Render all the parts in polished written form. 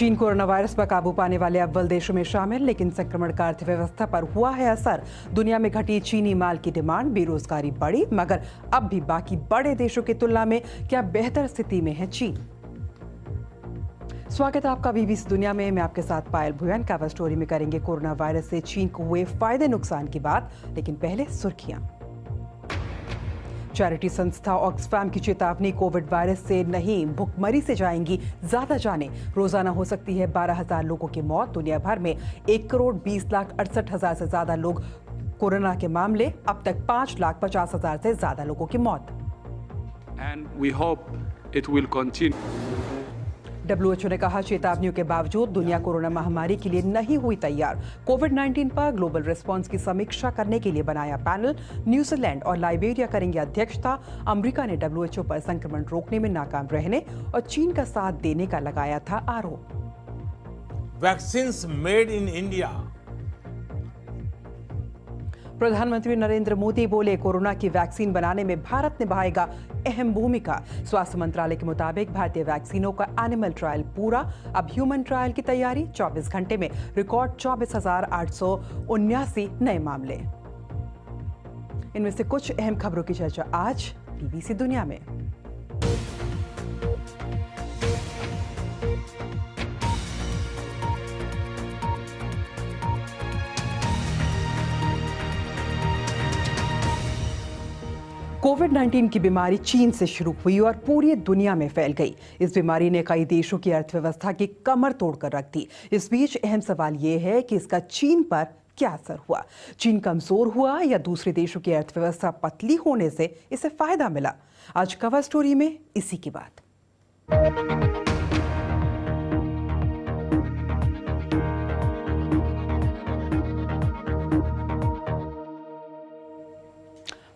चीन corona virus पर काबू पाने वाले अव्वल देशों में शामिल, लेकिन संक्रमण का अर्थव्यवस्था पर हुआ है असर। दुनिया में घटी चीनी माल की डिमांड, बेरोजगारी बढ़ी, मगर अब भी बाकी बड़े देशों की तुलना में क्या बेहतर स्थिति में है चीन? स्वागत है आपका बीबीसी दुनिया में। मैं आपके साथ पायल भुयन। कवर स्टोरी में करेंगे कोरोना वायरस से चीन को हुए फायदे नुकसान की बात, लेकिन पहले सुर्खियां। चैरिटी संस्था ऑक्सफैम की चेतावनी, कोविड वायरस से नहीं भुखमरी से जाएंगी ज्यादा जाने। रोजाना हो सकती है 12,000 लोगों की मौत। दुनिया भर में 1,20,68,000 से ज्यादा लोग कोरोना के मामले, अब तक 5,50,000 से ज्यादा लोगों की मौत। And we hope it will continue. WHO ने कहा, चेतावनियों के बावजूद दुनिया कोरोना महामारी के लिए नहीं हुई तैयार। कोविड-19 पर ग्लोबल रिस्पांस की समीक्षा करने के लिए बनाया पैनल। न्यूजीलैंड और लाइबेरिया करेंगे अध्यक्षता। अमेरिका ने WHO पर संक्रमण रोकने में नाकाम रहने और चीन का साथ देने का लगाया था आरोप। Vaccines made in India. प्रधानमंत्री नरेंद्र मोदी बोले, कोरोना की वैक्सीन बनाने में भारत निभाएगा अहम भूमिका। स्वास्थ्य मंत्रालय के मुताबिक भारतीय वैक्सीनों का एनिमल ट्रायल पूरा, अब ह्यूमन ट्रायल की तैयारी। 24 घंटे में रिकॉर्ड 24,879 नए मामले। इनमें से कुछ अहम खबरों की चर्चा आज बीबीसी दुनिया में। कोविड-19 की बीमारी चीन से शुरू हुई और पूरी दुनिया में फैल गई। इस बीमारी ने कई देशों की अर्थव्यवस्था की कमर तोड़कर रख दी। इस बीच अहम सवाल ये है कि इसका चीन पर क्या असर हुआ? चीन कमजोर हुआ या दूसरे देशों की अर्थव्यवस्था पतली होने से इसे फायदा मिला? आज कवर स्टोरी में इसी की बात।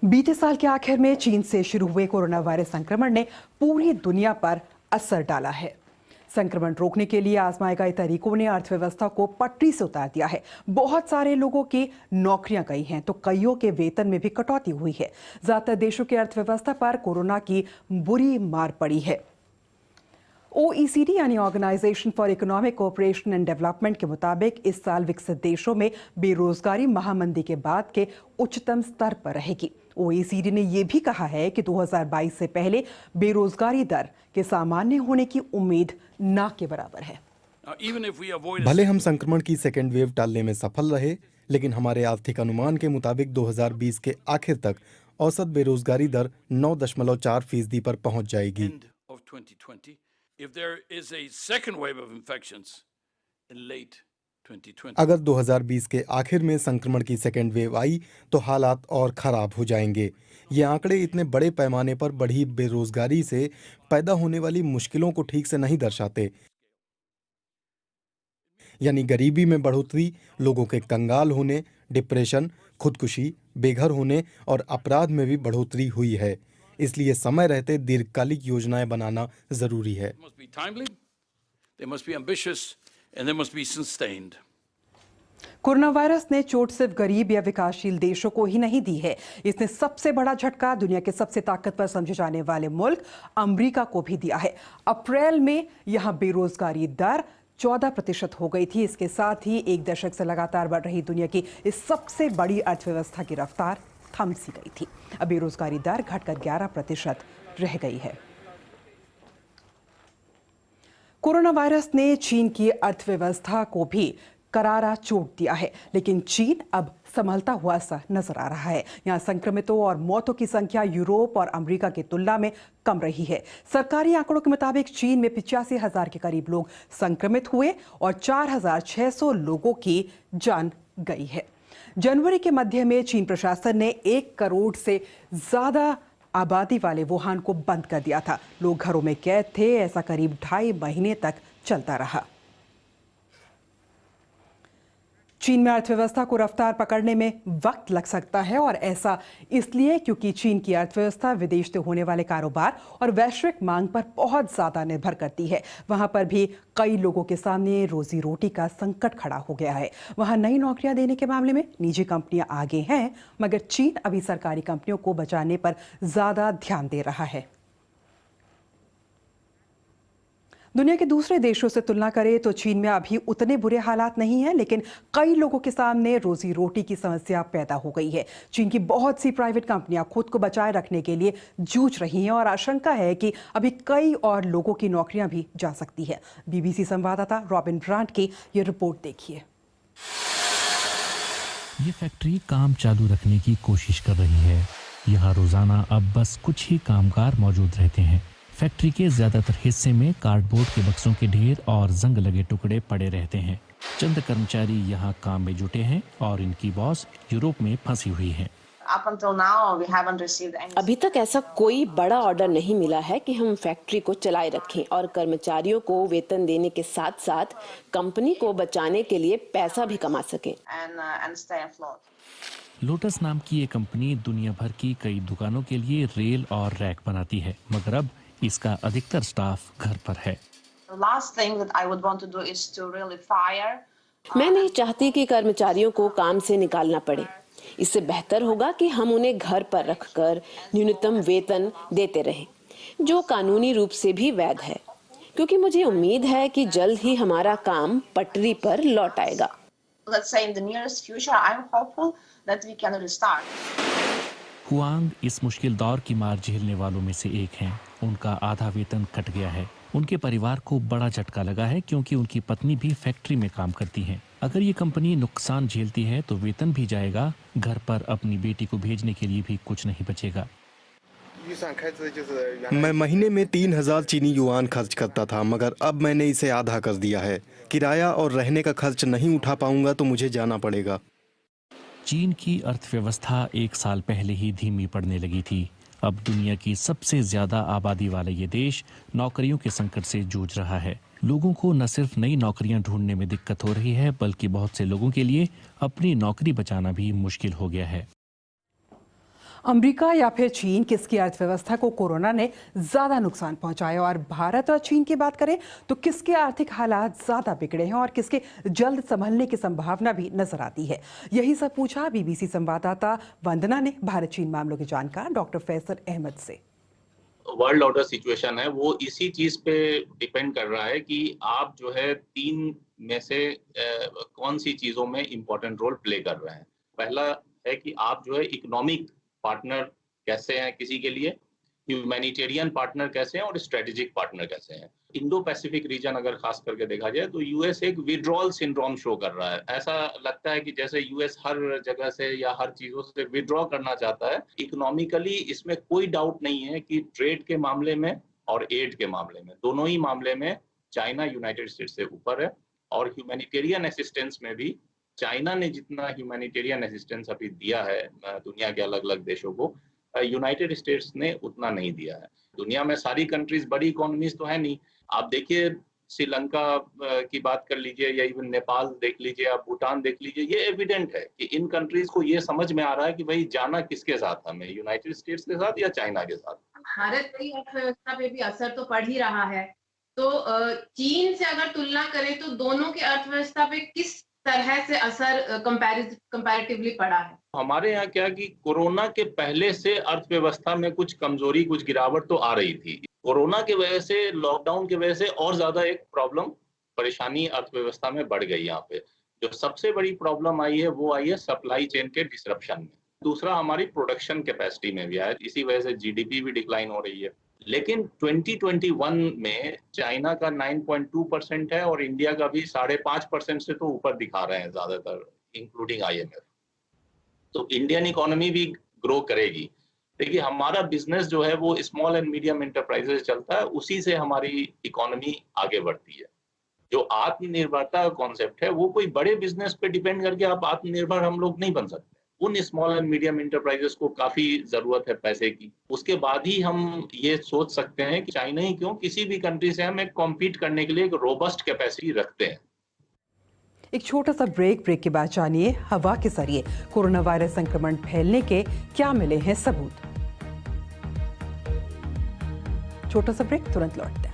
बीते साल के आखिर में चीन से शुरू हुए कोरोना वायरस संक्रमण ने पूरी दुनिया पर असर डाला है। संक्रमण रोकने के लिए आजमाए गए तरीकों ने अर्थव्यवस्था को पटरी से उतार दिया है। बहुत सारे लोगों की नौकरियां गई हैं, तो कईयों के वेतन में भी कटौती हुई है। ज्यादातर देशों की अर्थव्यवस्था पर कोरोना की बुरी मार पड़ी है। OECD यानी organisation for economic cooperation and development के मुताबिक इस साल विकसित देशों में बेरोजगारी महामंदी के बाद के उच्चतम स्तर पर रहेगी। OECD ने यह भी कहा है कि 2022 से पहले बेरोजगारी दर के सामान्य होने की उम्मीद ना के बराबर है। भले हम संक्रमण की सेकेंड वेव टालने में सफल रहे, लेकिन हमारे आर्थिक अनुमान के मुताबिक 2020 के आखिर तक औसत बेरोजगारी दर 9.4% पर पहुंच जाएगी। अगर 2020 के आखिर में संक्रमण की सेकेंड वेव आई तो हालात और खराब हो जाएंगे। ये आंकड़े इतने बड़े पैमाने पर बढ़ी बेरोजगारी से पैदा होने वाली मुश्किलों को ठीक से नहीं दर्शाते। यानी गरीबी में बढ़ोतरी, लोगों के कंगाल होने, डिप्रेशन, खुदकुशी, बेघर होने और अपराध में भी बढ़ोतरी हुई है। इसलिए समय रहते दीर्घकालिक योजनाएं बनाना जरूरी है। कोरोना वायरस ने चोट सिर्फ गरीब या विकासशील देशों को ही नहीं दी है, इसने सबसे बड़ा झटका दुनिया के सबसे ताकतवर समझे जाने वाले मुल्क अमेरिका को भी दिया है। अप्रैल में यहां बेरोजगारी दर 14% हो गई थी। इसके साथ ही एक दशक से लगातार बढ़ रही दुनिया की इस सबसे बड़ी अर्थव्यवस्था की रफ्तार थम सी गई थी। अब बेरोजगारी दर घटकर 11% रह गई है। कोरोना वायरस ने चीन की अर्थव्यवस्था को भी करारा चोट दिया है, लेकिन चीन अब संभलता हुआ सा नजर आ रहा है। यहां संक्रमितों और मौतों की संख्या यूरोप और अमेरिका की तुलना में कम रही है। सरकारी आंकड़ों के मुताबिक चीन में 85,000 के करीब लोग संक्रमित हुए और 4,600 लोगों की जान गई है। जनवरी के मध्य में चीन प्रशासन ने 1 करोड़ से ज्यादा आबादी वाले वुहान को बंद कर दिया था। लोग घरों में कैद थे। ऐसा करीब 2.5 महीने तक चलता रहा। चीन में अर्थव्यवस्था को रफ्तार पकड़ने में वक्त लग सकता है, और ऐसा इसलिए क्योंकि चीन की अर्थव्यवस्था विदेश से होने वाले कारोबार और वैश्विक मांग पर बहुत ज्यादा निर्भर करती है। वहां पर भी कई लोगों के सामने रोजी रोटी का संकट खड़ा हो गया है। वहां नई नौकरियां देने के मामले में निजी कंपनियां आगे हैं, मगर चीन अभी सरकारी कंपनियों को बचाने पर ज्यादा ध्यान दे रहा है। दुनिया के दूसरे देशों से तुलना करें तो चीन में अभी उतने बुरे हालात नहीं हैं, लेकिन कई लोगों के सामने रोजी रोटी की समस्या पैदा हो गई है। चीन की बहुत सी प्राइवेट कंपनियां खुद को बचाए रखने के लिए जूझ रही हैं और आशंका है कि अभी कई और लोगों की नौकरियां भी जा सकती है। बीबीसी संवाददाता रॉबिन ब्रांट की ये रिपोर्ट देखिए। ये फैक्ट्री काम चालू रखने की कोशिश कर रही है। यहाँ रोजाना अब बस कुछ ही कामगार मौजूद रहते हैं। फैक्ट्री के ज्यादातर हिस्से में कार्डबोर्ड के बक्सों के ढेर और जंग लगे टुकड़े पड़े रहते हैं। चंद कर्मचारी यहाँ काम में जुटे हैं और इनकी बॉस यूरोप में फंसी हुई है। अभी तक ऐसा कोई बड़ा ऑर्डर नहीं मिला है कि हम फैक्ट्री को चलाए रखें और कर्मचारियों को वेतन देने के साथ साथ कंपनी को बचाने के लिए पैसा भी कमा सकें। लोटस नाम की ये कंपनी दुनिया भर की कई दुकानों के लिए रेल और रैक बनाती है, मगर अब इसका अधिकतर स्टाफ घर पर है। मैं नहीं चाहती कि कर्मचारियों को काम से निकालना पड़े। इससे बेहतर होगा कि हम उन्हें घर पर रखकर न्यूनतम वेतन देते रहें, जो कानूनी रूप से भी वैध है, क्योंकि मुझे उम्मीद है कि जल्द ही हमारा काम पटरी पर लौट आएगा। हुआंग इस मुश्किल दौर की मार झेलने वालों में से एक हैं। उनका आधा वेतन कट गया है। उनके परिवार को बड़ा झटका लगा है, क्योंकि उनकी पत्नी भी फैक्ट्री में काम करती है। अगर ये कंपनी नुकसान झेलती है तो वेतन भी जाएगा, घर पर अपनी बेटी को भेजने के लिए भी कुछ नहीं बचेगा। मैं महीने में 3000 चीनी युआन खर्च करता था, मगर अब मैंने इसे आधा कर दिया है। किराया और रहने का खर्च नहीं उठा पाऊंगा तो मुझे जाना पड़ेगा। चीन की अर्थव्यवस्था एक साल पहले ही धीमी पड़ने लगी थी। अब दुनिया की सबसे ज्यादा आबादी वाला ये देश नौकरियों के संकट से जूझ रहा है। लोगों को न सिर्फ नई नौकरियां ढूंढने में दिक्कत हो रही है, बल्कि बहुत से लोगों के लिए अपनी नौकरी बचाना भी मुश्किल हो गया है। अमेरिका या फिर चीन, किसकी अर्थव्यवस्था को कोरोना ने ज्यादा नुकसान पहुंचाया? और भारत और चीन की बात करें तो किसके आर्थिक हालात ज्यादा बिगड़े हैं और किसके जल्द संभलने की संभावना भी नजर आती है? यही सब पूछा बीबीसी संवाददाता वंदना ने भारत चीन मामलों के जानकार डॉक्टर फैसल अहमद से। वर्ल्ड ऑर्डर सिचुएशन है वो इसी चीज पे डिपेंड कर रहा है कि आप जो है तीन में से कौन सी चीजों में इम्पोर्टेंट रोल प्ले कर रहे हैं। पहला है कि आप जो है इकोनॉमिक पार्टनर कैसे हैं किसी के लिए, ह्यूमैनिटेरियन पार्टनर कैसे हैं और स्ट्रेटेजिक पार्टनर कैसे हैं। इंडो पैसिफिक रीजन अगर खास करके देखा जाए तो यूएस एक विड्रॉल सिंड्रोम शो कर रहा है। ऐसा लगता है कि जैसे यूएस हर जगह से या हर चीजों से विड्रॉ करना चाहता है। इकोनॉमिकली इसमें कोई डाउट नहीं है कि ट्रेड के मामले में और एड के मामले में, दोनों ही मामले में चाइना यूनाइटेड स्टेट्स से ऊपर है। और ह्यूमैनिटेरियन असिस्टेंस में भी चाइना ने जितना ह्यूमैनिटेरियन असिस्टेंस अभी दिया है दुनिया के अलग अलग देशों को, यूनाइटेड स्टेट्स ने उतना नहीं दिया है। दुनिया में सारी कंट्रीज बड़ी इकोनॉमीज तो है नहीं। आप देखिए श्रीलंका की बात कर लीजिए या इवन नेपाल देख लीजिए, आप भूटान देख लीजिए, ये एविडेंट है कि इन कंट्रीज को ये समझ में आ रहा है कि भाई जाना किसके साथ हमें, यूनाइटेड स्टेट्स के साथ या चाइना के साथ। भारत की अर्थव्यवस्था पे भी असर तो पड़ ही रहा है। तो चीन से अगर तुलना करें तो दोनों की अर्थव्यवस्था पे किस तरह से असर कंपैरेटिवली पड़ा है? हमारे यहाँ क्या कि कोरोना के पहले से अर्थव्यवस्था में कुछ कमजोरी, कुछ गिरावट तो आ रही थी। कोरोना की वजह से, लॉकडाउन की वजह से और ज्यादा एक प्रॉब्लम, परेशानी अर्थव्यवस्था में बढ़ गई। यहाँ पे जो सबसे बड़ी प्रॉब्लम आई है वो आई है सप्लाई चेन के डिसरप्शन में। दूसरा हमारी प्रोडक्शन कैपेसिटी में भी आया, इसी वजह से जीडीपी भी डिक्लाइन हो रही है। लेकिन 2021 में चाइना का 9.2% है और इंडिया का भी 5.5% से तो ऊपर दिखा रहे हैं ज्यादातर, इंक्लूडिंग IMF। तो इंडियन इकोनॉमी भी ग्रो करेगी। देखिए हमारा बिजनेस जो है वो स्मॉल एंड मीडियम एंटरप्राइजेस चलता है, उसी से हमारी इकोनॉमी आगे बढ़ती है। जो आत्मनिर्भरता का कॉन्सेप्ट है वो कोई बड़े बिजनेस पे डिपेंड करके आप आत्मनिर्भर हम लोग नहीं बन सकते। उन स्मॉल एंड मीडियम एंटरप्राइजेस को काफी जरूरत है पैसे की। उसके बाद ही हम ये सोच सकते हैं कि चाइना ही क्यों, किसी भी कंट्री से हम एक कॉम्पीट करने के लिए एक रोबस्ट कैपेसिटी रखते हैं। एक छोटा सा ब्रेक के बाद जानिए हवा के जरिए कोरोना वायरस संक्रमण फैलने के क्या मिले हैं सबूत। छोटा सा ब्रेक, तुरंत लौटते हैं।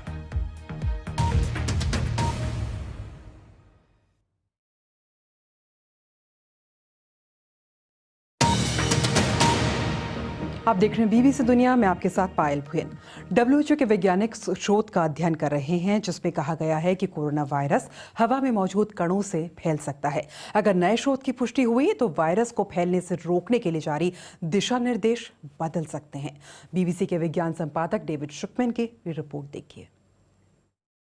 आप देख रहे हैं बीबीसी दुनिया में, आपके साथ पायल भुयन। WHO के वैज्ञानिक शोध का अध्ययन कर रहे हैं जिसमें कहा गया है कि कोरोना वायरस हवा में मौजूद कणों से फैल सकता है। अगर नए शोध की पुष्टि हुई तो वायरस को फैलने से रोकने के लिए जारी दिशा निर्देश बदल सकते हैं। बीबीसी के विज्ञान संपादक डेविड शुकमैन की रिपोर्ट देखिए।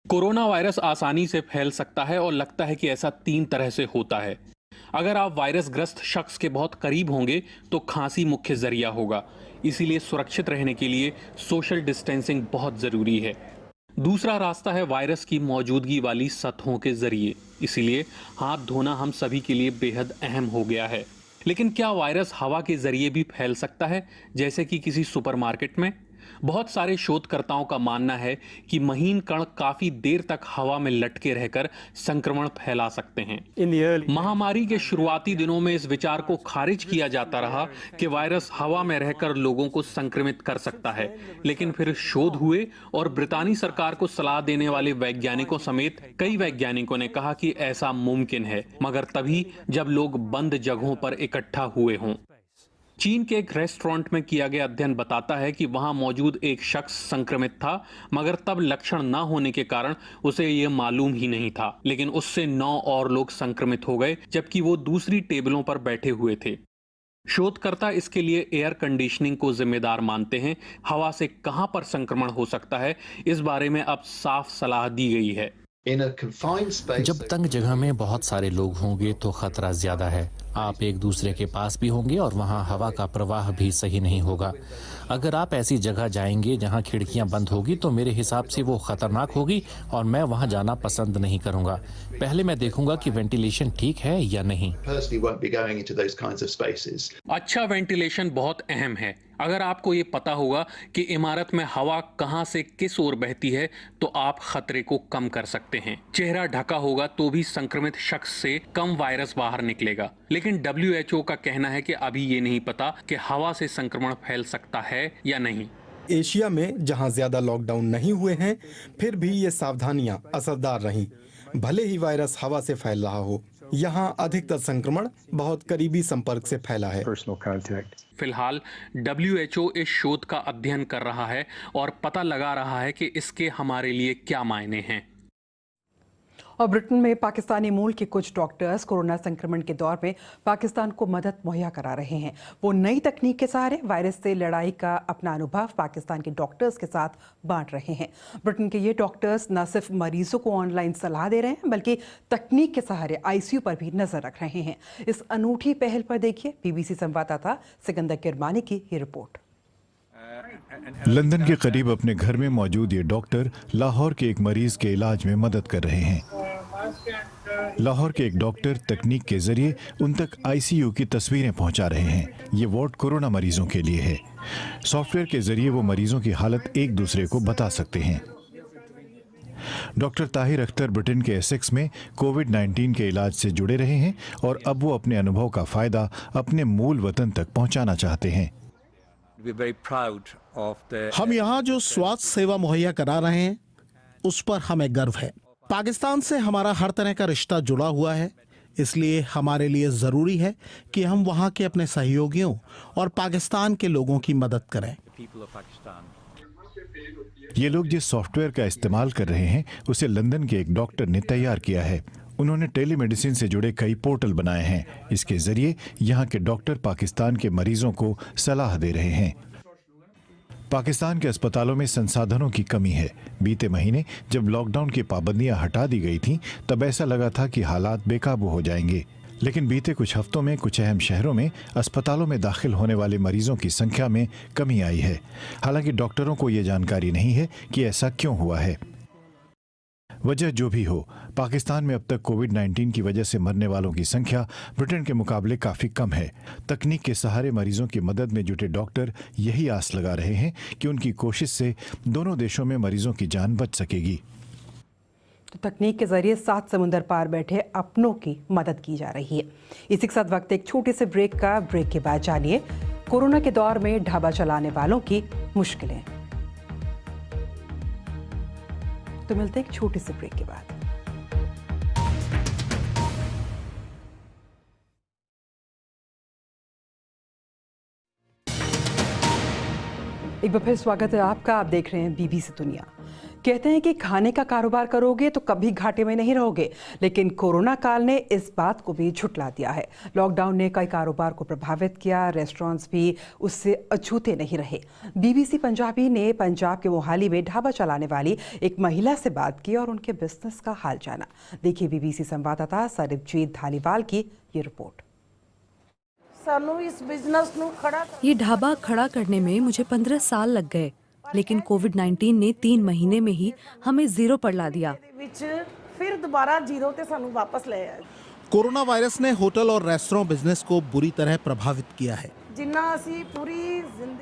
कोरोना वायरस आसानी से फैल सकता है और लगता है कि ऐसा 3 तरह से होता है। अगर आप वायरस ग्रस्त शख्स के बहुत करीब होंगे तो खांसी मुख्य जरिया होगा, इसीलिए सुरक्षित रहने के लिए सोशल डिस्टेंसिंग बहुत जरूरी है। दूसरा रास्ता है वायरस की मौजूदगी वाली सतहों के जरिए, इसीलिए हाथ धोना हम सभी के लिए बेहद अहम हो गया है। लेकिन क्या वायरस हवा के जरिए भी फैल सकता है, जैसे कि किसी सुपरमार्केट में? बहुत सारे शोधकर्ताओं का मानना है कि महीन कण काफी देर तक हवा में लटके रहकर संक्रमण फैला सकते हैं। महामारी के शुरुआती दिनों में इस विचार को खारिज किया जाता रहा कि वायरस हवा में रहकर लोगों को संक्रमित कर सकता है, लेकिन फिर शोध हुए और ब्रितानी सरकार को सलाह देने वाले वैज्ञानिकों समेत कई वैज्ञानिकों ने कहा कि ऐसा मुमकिन है, मगर तभी जब लोग बंद जगहों पर इकट्ठा हुए हों। चीन के एक रेस्टोरेंट में किया गया अध्ययन बताता है कि वहां मौजूद एक शख्स संक्रमित था, मगर तब लक्षण न होने के कारण उसे यह मालूम ही नहीं था। लेकिन उससे 9 और लोग संक्रमित हो गए, जबकि वो दूसरी टेबलों पर बैठे हुए थे। शोधकर्ता इसके लिए एयर कंडीशनिंग को जिम्मेदार मानते हैं। हवा से कहां पर संक्रमण हो सकता है, इस बारे में अब साफ सलाह दी गई है। जब तंग जगह में बहुत सारे लोग होंगे तो खतरा ज्यादा है। आप एक दूसरे के पास भी होंगे और वहाँ हवा का प्रवाह भी सही नहीं होगा। अगर आप ऐसी जगह जाएंगे जहाँ खिड़कियाँ बंद होगी तो मेरे हिसाब से वो खतरनाक होगी और मैं वहाँ जाना पसंद नहीं करूँगा। पहले मैं देखूंगा कि वेंटिलेशन ठीक है या नहीं। अच्छा वेंटिलेशन बहुत अहम है। अगर आपको ये पता होगा कि इमारत में हवा कहां से किस ओर बहती है तो आप खतरे को कम कर सकते हैं। चेहरा ढका होगा तो भी संक्रमित शख्स से कम वायरस बाहर निकलेगा। लेकिन WHO का कहना है कि अभी ये नहीं पता कि हवा से संक्रमण फैल सकता है या नहीं। एशिया में जहां ज्यादा लॉकडाउन नहीं हुए हैं, फिर भी ये सावधानियां असरदार रहीं। भले ही वायरस हवा से फैल रहा हो, यहाँ अधिकतर संक्रमण बहुत करीबी संपर्क से फैला है। फिलहाल WHO इस शोध का अध्ययन कर रहा है और पता लगा रहा है कि इसके हमारे लिए क्या मायने हैं। और ब्रिटेन में पाकिस्तानी मूल के कुछ डॉक्टर्स कोरोना संक्रमण के दौर में पाकिस्तान को मदद मुहैया करा रहे हैं। वो नई तकनीक के सहारे वायरस से लड़ाई का अपना अनुभव पाकिस्तान के डॉक्टर्स के साथ बांट रहे हैं। ब्रिटेन के ये डॉक्टर्स न सिर्फ मरीजों को ऑनलाइन सलाह दे रहे हैं, बल्कि तकनीक के सहारे ICU पर भी नजर रख रहे हैं। इस अनूठी पहल पर देखिए बीबीसी संवाददाता सिकंदर किरमानी की ये रिपोर्ट। लंदन के करीब अपने घर में मौजूद ये डॉक्टर लाहौर के एक मरीज के इलाज में मदद कर रहे हैं। लाहौर के एक डॉक्टर तकनीक के जरिए उन तक ICU की तस्वीरें पहुंचा रहे हैं। ये वार्ड कोरोना मरीजों के लिए है। सॉफ्टवेयर के जरिए वो मरीजों की हालत एक दूसरे को बता सकते हैं। डॉक्टर ताहिर अख्तर ब्रिटेन के एसेक्स में कोविड-19 के इलाज से जुड़े रहे हैं और अब वो अपने अनुभव का फायदा अपने मूल वतन तक पहुंचाना चाहते हैं। हम यहाँ जो स्वास्थ्य सेवा मुहैया करा रहे हैं उस पर हमें गर्व है। पाकिस्तान से हमारा हर तरह का रिश्ता जुड़ा हुआ है, इसलिए हमारे लिए ज़रूरी है कि हम वहाँ के अपने सहयोगियों और पाकिस्तान के लोगों की मदद करें। ये लोग जिस सॉफ्टवेयर का इस्तेमाल कर रहे हैं उसे लंदन के एक डॉक्टर ने तैयार किया है। उन्होंने टेलीमेडिसिन से जुड़े कई पोर्टल बनाए हैं। इसके जरिए यहाँ के डॉक्टर पाकिस्तान के मरीजों को सलाह दे रहे हैं। पाकिस्तान के अस्पतालों में संसाधनों की कमी है। बीते महीने जब लॉकडाउन की पाबंदियां हटा दी गई थीं, तब ऐसा लगा था कि हालात बेकाबू हो जाएंगे। लेकिन बीते कुछ हफ्तों में कुछ अहम शहरों में अस्पतालों में दाखिल होने वाले मरीजों की संख्या में कमी आई है। हालांकि डॉक्टरों को ये जानकारी नहीं है कि ऐसा क्यों हुआ है। वजह जो भी हो, पाकिस्तान में अब तक कोविड-19 की वजह से मरने वालों की संख्या ब्रिटेन के मुकाबले काफ़ी कम है। तकनीक के सहारे मरीजों की मदद में जुटे डॉक्टर यही आस लगा रहे हैं कि उनकी कोशिश से दोनों देशों में मरीजों की जान बच सकेगी। तो तकनीक के जरिए 7 समुंदर पार बैठे अपनों की मदद की जा रही है। इसी के साथ वक्त एक छोटे से ब्रेक के बाद जानिए कोरोना के दौर में ढाबा चलाने वालों की मुश्किलें। तो मिलते हैं एक छोटे से ब्रेक के बाद। एक बार फिर स्वागत है आपका। आप देख रहे हैं बीबीसी दुनिया। कहते हैं कि खाने का कारोबार करोगे तो कभी घाटे में नहीं रहोगे, लेकिन कोरोना काल ने इस बात को भी झुठला दिया है। लॉकडाउन ने कई कारोबार को प्रभावित किया, रेस्टोरेंट्स भी उससे अछूते नहीं रहे। बीबीसी पंजाबी ने पंजाब के मोहाली में ढाबा चलाने वाली एक महिला से बात की और उनके बिजनेस का हाल जाना। देखिए बीबीसी संवाददाता सरबजीत धालीवाल की ये रिपोर्ट। ये ढाबा खड़ा करने में मुझे 15 साल लग गए, लेकिन कोविड-19 ने 3 महीने में ही हमें जीरो पर ला दिया। फिर दोबारा जीरो ते सानू वापस ले आया। कोरोना वायरस ने होटल और रेस्टोरेंट बिजनेस को बुरी तरह प्रभावित किया है।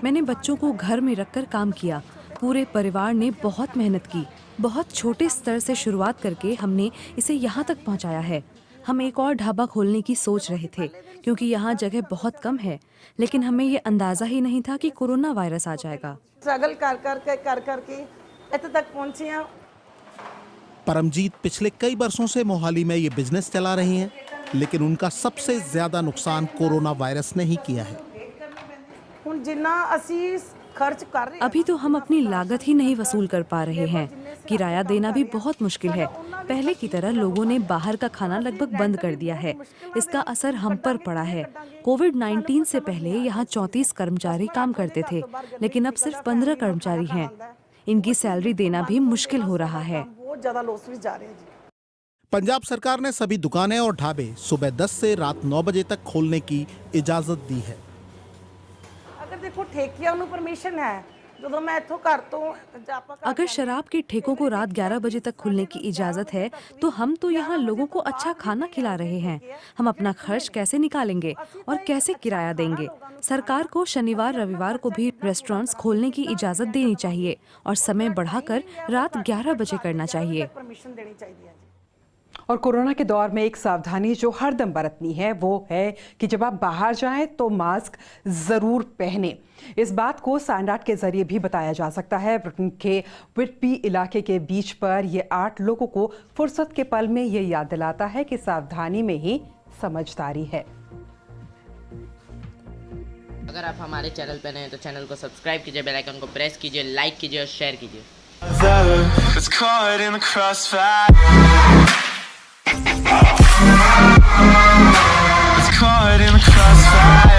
मैंने बच्चों को घर में रखकर काम किया। पूरे परिवार ने बहुत मेहनत की। बहुत छोटे स्तर से शुरुआत करके हमने इसे यहाँ तक पहुँचाया है। हम एक और ढाबा खोलने की सोच रहे थे, क्योंकि यहाँ जगह बहुत कम है, लेकिन हमें ये अंदाजा ही नहीं था कि कोरोना वायरस आ जाएगा। स्ट्रगल कर के इतने तक पहुंचे हैं। परमजीत पिछले कई वर्षों से मोहाली में ये बिजनेस चला रही हैं, लेकिन उनका सबसे ज्यादा नुकसान कोरोना वायरस ने ही किया है। अभी तो हम अपनी लागत ही नहीं वसूल कर पा रहे हैं। किराया देना भी बहुत मुश्किल है। पहले की तरह लोगों ने बाहर का खाना लगभग बंद कर दिया है। इसका असर हम पर पड़ा है। कोविड-19 से पहले यहाँ 34 कर्मचारी काम करते थे, लेकिन अब सिर्फ 15 कर्मचारी हैं। इनकी सैलरी देना भी मुश्किल हो रहा है। पंजाब सरकार ने सभी दुकानें और ढाबे सुबह 10 से रात 9 बजे तक खोलने की इजाजत दी है। देखो ठेकिया ਨੂੰ परमिशन है। ਜਦੋਂ मैं इथों घर तो अगर शराब के ठेकों को रात 11 बजे तक खुलने की इजाजत है, तो हम तो यहाँ लोगों को अच्छा खाना खिला रहे हैं। हम अपना खर्च कैसे निकालेंगे और कैसे किराया देंगे? सरकार को शनिवार रविवार को भी रेस्टोरेंट्स खोलने की इजाजत देनी चाहिए और समय बढ़ाकर रात 11 बजे करना चाहिए। और कोरोना के दौर में एक सावधानी जो हरदम बरतनी है वो है कि जब आप बाहर जाएं तो मास्क जरूर पहनें। इस बात को सैंडार्ड के जरिए भी बताया जा सकता है। ब्रिटेन के व्हिटबी इलाके के बीच पर ये 8 लोगों को फुर्सत के पल में ये याद दिलाता है कि सावधानी में ही समझदारी है। अगर आप हमारे चैनल पर नए हैं तो चैनल को सब्सक्राइब कीजिए, बेल आइकन को प्रेस कीजिए, लाइक कीजिए और शेयर कीजिए। Caught in the crossfire.